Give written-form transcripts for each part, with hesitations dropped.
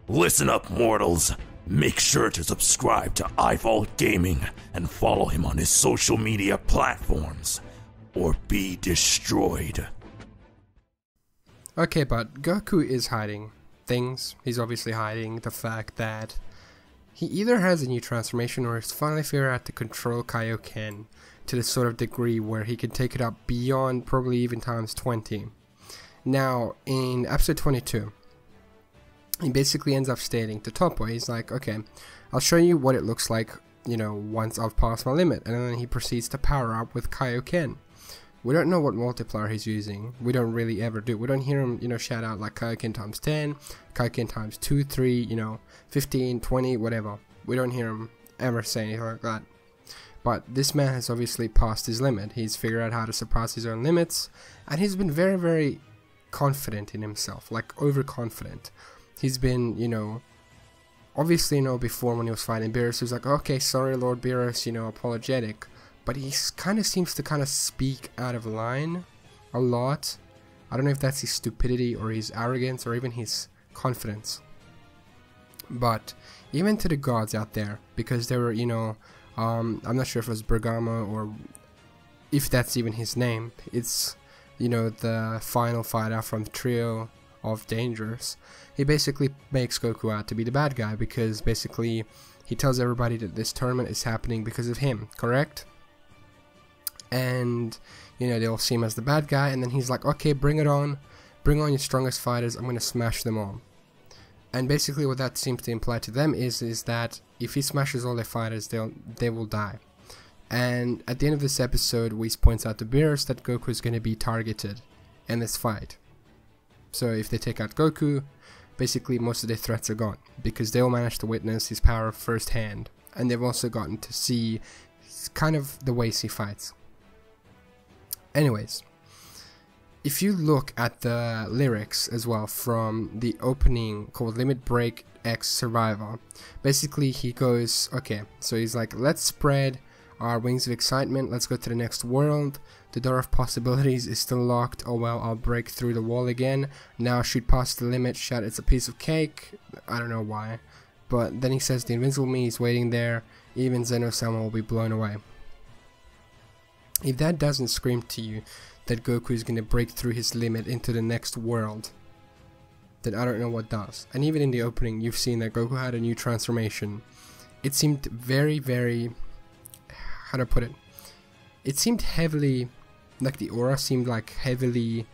Listen up, mortals. Make sure to subscribe to iVault Gaming and follow him on his social media platforms, or be destroyed. Okay, but Goku is hiding things. He's obviously hiding the fact that he either has a new transformation or has finally figured out to control Kaioken to the sort of degree where he can take it up beyond probably even times 20. Now, in episode 22, he basically ends up stating to Toppo, he's like, okay, I'll show you what it looks like, you know, once I've passed my limit. And then he proceeds to power up with Kaioken. We don't know what multiplier he's using. We don't really ever do. We don't hear him, you know, shout out like Kaioken times 10, Kaioken times 2, 3, you know, 15, 20, whatever. We don't hear him ever say anything like that. But this man has obviously passed his limit. He's figured out how to surpass his own limits. And he's been very, very confident in himself. Like, overconfident. He's been, you know, obviously, you know, before when he was fighting Beerus, he was like, okay, sorry, Lord Beerus, you know, apologetic. But he kind of seems to kind of speak out of line a lot. I don't know if that's his stupidity or his arrogance or even his confidence. But even to the gods out there, because there were, you know, I'm not sure if it was Bergamo or if that's even his name. It's, you know, the final fighter from the trio of Dangers. He basically makes Goku out to be the bad guy because basically he tells everybody that this tournament is happening because of him, correct? And, you know, they'll see him as the bad guy, and then he's like, okay, bring it on. Bring on your strongest fighters. I'm going to smash them all. And basically what that seems to imply to them is that if he smashes all their fighters, they will die. And at the end of this episode, Whis points out to Beerus that Goku is going to be targeted in this fight. So if they take out Goku, basically most of their threats are gone, because they'll manage to witness his power firsthand. And they've also gotten to see kind of the ways he fights. Anyways, if you look at the lyrics as well from the opening called Limit Break X Survivor, basically he goes, okay, so he's like, let's spread our wings of excitement, let's go to the next world, the door of possibilities is still locked, oh well, I'll break through the wall again, now shoot past the limit, shout it's a piece of cake, I don't know why, but then he says the invincible me is waiting there, even Zeno-sama will be blown away. If that doesn't scream to you that Goku is going to break through his limit into the next world, then I don't know what does. And even in the opening, you've seen that Goku had a new transformation. It seemed very, very, how to put it? It seemed heavily, like the aura seemed like heavily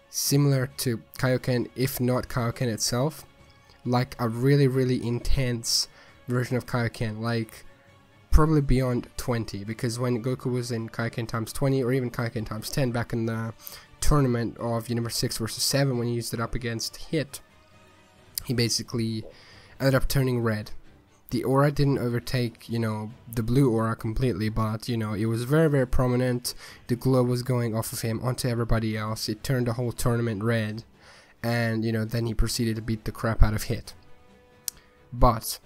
similar to Kaioken, if not Kaioken itself. Like a really, really intense version of Kaioken, like probably beyond 20, because when Goku was in Kaioken times 20 or even Kaioken times 10 back in the tournament of Universe 6 vs 7 when he used it up against Hit, he basically ended up turning red. The aura didn't overtake, you know, the blue aura completely, but, you know, it was very, very prominent. The glow was going off of him onto everybody else. It turned the whole tournament red, and, you know, then he proceeded to beat the crap out of Hit. But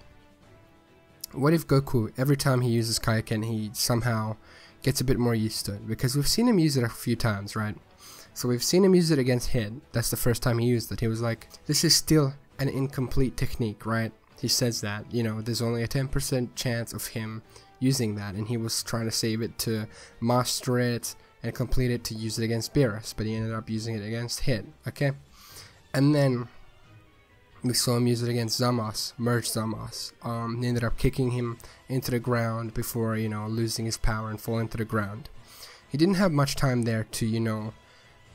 what if Goku, every time he uses Kaioken, he somehow gets a bit more used to it? Because we've seen him use it a few times, right? So we've seen him use it against Hit. That's the first time he used it. He was like, this is still an incomplete technique, right? He says that, you know, there's only a 10% chance of him using that. And he was trying to save it to master it and complete it to use it against Beerus. But he ended up using it against Hit, okay? And then we saw him use it against Zamasu, merge Zamasu. He ended up kicking him into the ground before, you know, losing his power and falling to the ground. He didn't have much time there to, you know,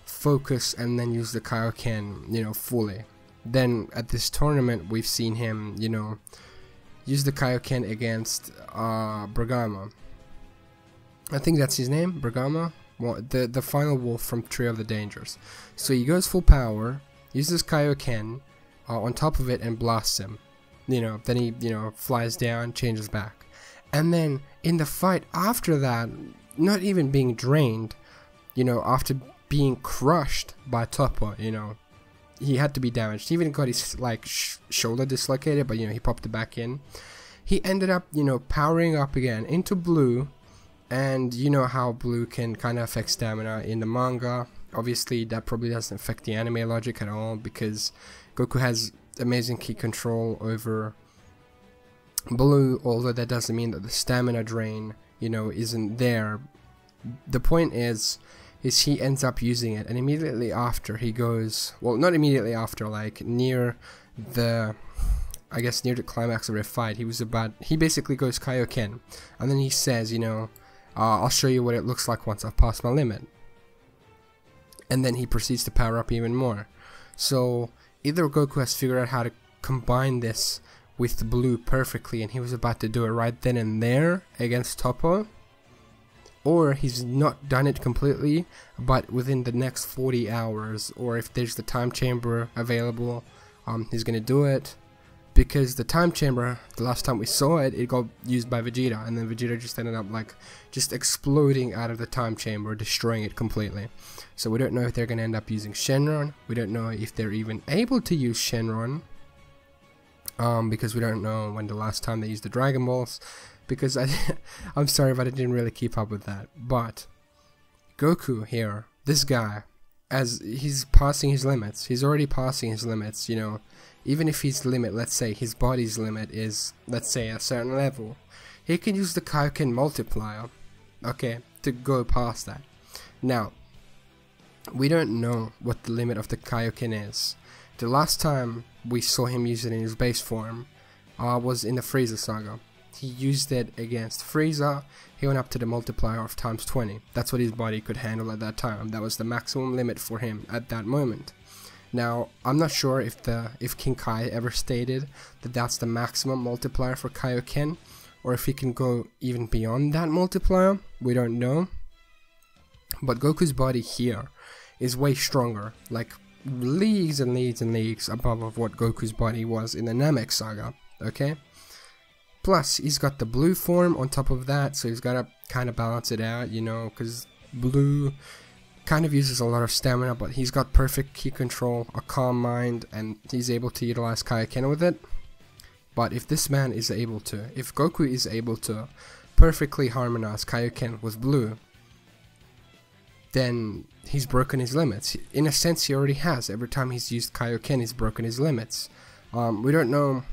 focus and then use the Kaioken, you know, fully. Then at this tournament, we've seen him, you know, use the Kaioken against Bergamo. I think that's his name, Bergamo. Well, the final wolf from Trio of the Dangers. So he goes full power, uses Kaioken on top of it and blasts him. You know, then he, you know, flies down, changes back. And then in the fight after that, not even being drained, you know, after being crushed by Toppo, you know, he had to be damaged. He even got his, like, shoulder dislocated, but, you know, he popped it back in. He ended up, you know, powering up again into blue, and you know how blue can kind of affect stamina in the manga. Obviously, that probably doesn't affect the anime logic at all, because Goku has amazing ki control over Blue, although that doesn't mean that the stamina drain, you know, isn't there. The point is he ends up using it, and immediately after he goes, well, not immediately after, like near the, I guess near the climax of the fight, he basically goes Kaioken, and then he says, you know, I'll show you what it looks like once I've passed my limit. And then he proceeds to power up even more. So either Goku has figured out how to combine this with Blue perfectly, and he was about to do it right then and there against Toppo, or he's not done it completely, but within the next 40 hours, or if there's the time chamber available, he's gonna do it. Because the time chamber, the last time we saw it, it got used by Vegeta, and then Vegeta just ended up like just exploding out of the time chamber, destroying it completely. So we don't know if they're going to end up using Shenron. We don't know if they're even able to use Shenron, because we don't know when the last time they used the Dragon Balls, because I'm sorry, but I didn't really keep up with that. But Goku here, this guy, as he's passing his limits, he's already passing his limits, you know. Even if his limit, let's say his body's limit is, let's say, a certain level, he can use the Kaioken multiplier, okay, to go past that. Now, we don't know what the limit of the Kaioken is. The last time we saw him use it in his base form was in the Frieza saga. He used it against Frieza. He went up to the multiplier of times 20. That's what his body could handle at that time. That was the maximum limit for him at that moment. Now, I'm not sure if King Kai ever stated that that's the maximum multiplier for Kaioken, or if he can go even beyond that multiplier. We don't know. But Goku's body here is way stronger, like leagues and leagues and leagues above of what Goku's body was in the Namek saga, okay? Plus, he's got the Blue form on top of that, so he's got to kind of balance it out, you know, because Blue kind of uses a lot of stamina, but he's got perfect ki control, a calm mind, and he's able to utilize Kaioken with it. But if this man is able to, if Goku is able to perfectly harmonize Kaioken with Blue, then he's broken his limits. In a sense, he already has. Every time he's used Kaioken, he's broken his limits. We don't know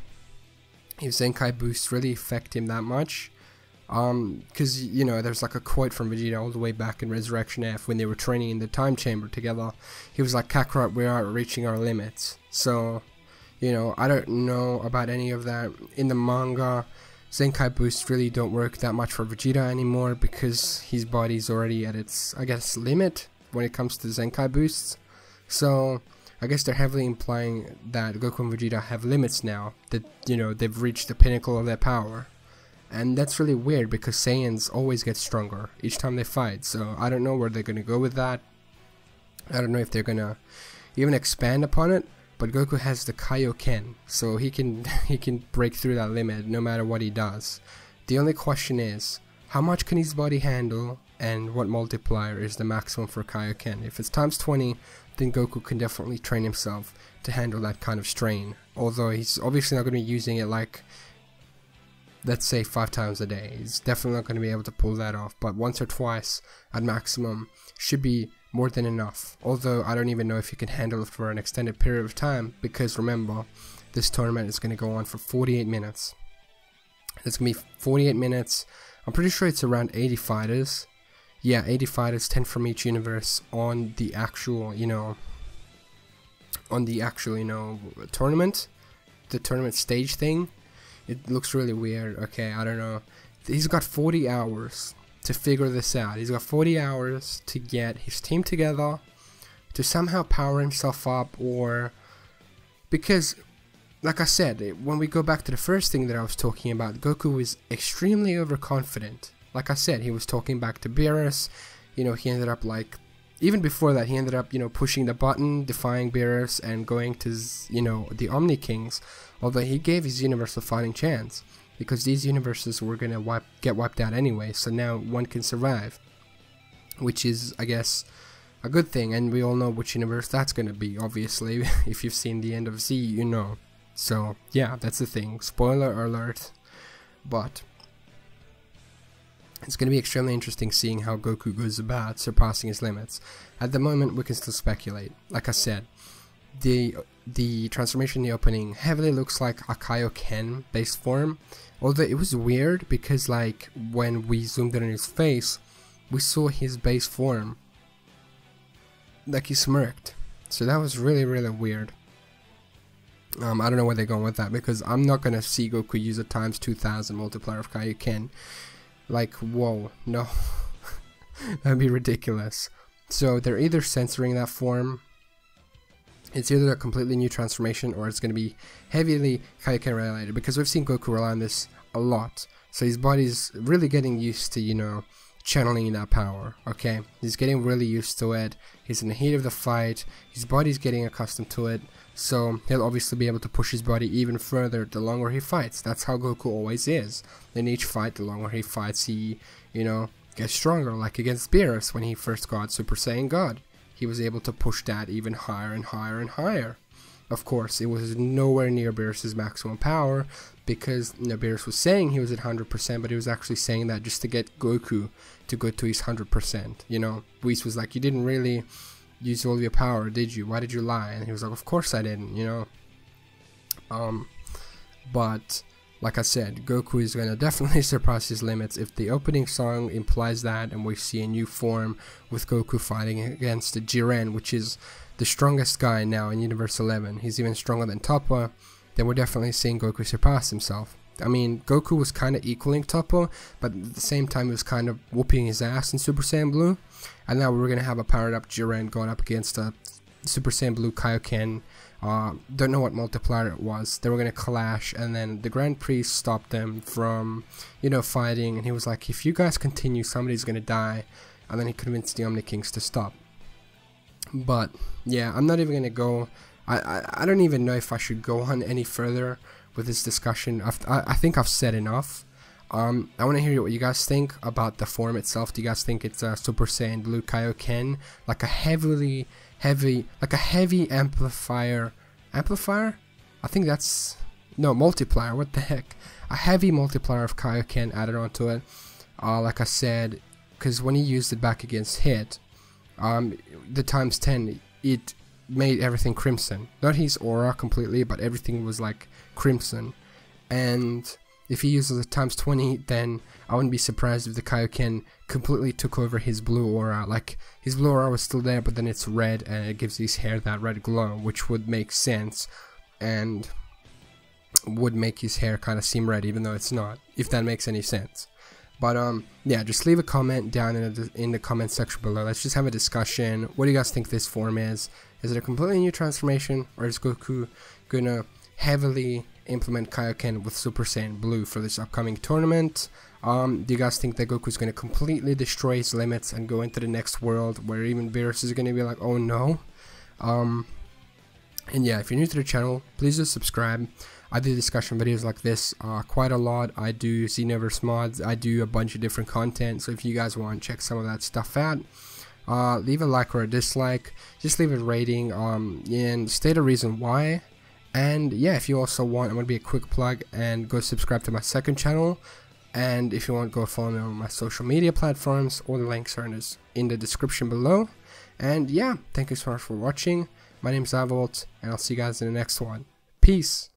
if Zenkai boosts really affect him that much. Because, you know, there's like a quote from Vegeta all the way back in Resurrection F when they were training in the time chamber together. He was like, Kakarot, we are reaching our limits. So, you know, I don't know about any of that. In the manga, Zenkai boosts really don't work that much for Vegeta anymore because his body's already at its, I guess, limit when it comes to Zenkai boosts. So, I guess they're heavily implying that Goku and Vegeta have limits now, that, you know, they've reached the pinnacle of their power. And that's really weird because Saiyans always get stronger each time they fight, so I don't know where they're gonna go with that. I don't know if they're gonna even expand upon it, but Goku has the Kaioken, so he can break through that limit no matter what he does. The only question is, how much can his body handle, and what multiplier is the maximum for Kaioken? If it's times 20, then Goku can definitely train himself to handle that kind of strain, although he's obviously not going to be using it like, let's say 5 times a day. He's definitely not going to be able to pull that off, but once or twice at maximum should be more than enough. Although I don't even know if he can handle it for an extended period of time, because remember, this tournament is going to go on for 48 minutes. It's going to be 48 minutes. I'm pretty sure it's around 80 fighters. Yeah, 80 fighters, 10 from each universe on the actual, you know, tournament. The tournament stage thing. It looks really weird. Okay, I don't know. He's got 40 hours to figure this out. He's got 40 hours to get his team together, to somehow power himself up, or... Because, like I said, when we go back to the first thing that I was talking about, Goku is extremely overconfident. Like I said, he was talking back to Beerus. You know, he ended up like... Even before that, he ended up, you know, pushing the button, defying Beerus, and going to, you know, the Omni Kings. Although he gave his universe a fighting chance, because these universes were gonna get wiped out anyway, so now one can survive, which is, I guess, a good thing. And we all know which universe that's gonna be, obviously. If you've seen the end of Z, you know. So yeah, that's the thing. Spoiler alert. But it's gonna be extremely interesting seeing how Goku goes about surpassing his limits. At the moment, we can still speculate. Like I said, the the transformation in the opening heavily looks like a Kaioken based form, although it was weird because like when we zoomed in on his face, we saw his base form, like he smirked. So that was really weird. I don't know where they're going with that, because I'm not gonna see Goku use a times 2000 multiplier of Kaioken. Like, whoa, no. That'd be ridiculous. So they're either censoring that form, it's either a completely new transformation, or it's going to be heavily Kaioken related, because we've seen Goku rely on this a lot. So his body's really getting used to, you know, channeling that power, okay? He's getting really used to it. He's in the heat of the fight. His body's getting accustomed to it. So he'll obviously be able to push his body even further the longer he fights. That's how Goku always is. In each fight, the longer he fights, he, you know, gets stronger. Like against Beerus when he first got Super Saiyan God. He was able to push that even higher and higher and higher. Of course, it was nowhere near Beerus' maximum power, because, you know, Beerus was saying he was at 100%, but he was actually saying that just to get Goku to go to his 100%. You know, Whis was like, you didn't really use all of your power, did you? Why did you lie? And he was like, of course I didn't, you know. But like I said, Goku is going to definitely surpass his limits if the opening song implies that, and we see a new form with Goku fighting against Jiren, which is the strongest guy now in Universe 11. He's even stronger than Toppo. Then we're definitely seeing Goku surpass himself. I mean, Goku was kind of equaling Toppo, but at the same time he was kind of whooping his ass in Super Saiyan Blue. And now we're going to have a powered up Jiren going up against a Super Saiyan Blue Kaioken. Don't know what multiplier it was. They were going to clash, and then the Grand Priest stopped them from, you know, fighting, and he was like, if you guys continue, somebody's going to die. And then he convinced the Omni Kings to stop. But yeah, I'm not even going to go, I don't even know if I should go on any further with this discussion. I think I've said enough. I want to hear what you guys think about the form itself. Do you guys think it's a Super Saiyan Blue Kaioken, like a heavy amplifier? I think that's, no, multiplier, what the heck, a heavy multiplier of Kaioken added onto it. Like I said, because when he used it back against Hit, the times 10, it made everything crimson. Not his aura completely, but everything was like crimson. And if he uses it times 20, then I wouldn't be surprised if the Kaioken completely took over his blue aura. Like, his blue aura was still there, but then it's red, and it gives his hair that red glow, which would make sense, and would make his hair kind of seem red, even though it's not, if that makes any sense. But yeah, just leave a comment down in the comment section below. Let's just have a discussion. What do you guys think this form is? Is it a completely new transformation, or is Goku gonna heavily implement Kaioken with Super Saiyan Blue for this upcoming tournament? Do you guys think that Goku's gonna completely destroy his limits and go into the next world where even Beerus is gonna be like, oh no? And yeah, if you're new to the channel, please do subscribe. I do discussion videos like this quite a lot. I do Xenoverse mods, I do a bunch of different content, so if you guys want to check some of that stuff out, leave a like or a dislike, just leave a rating, and state a reason why. And yeah, if you also want, I'm going to be a quick plug, and go subscribe to my second channel, and if you want, go follow me on my social media platforms. All the links are in the description below. And yeah, thank you so much for watching. My name's Avolt, and I'll see you guys in the next one. Peace!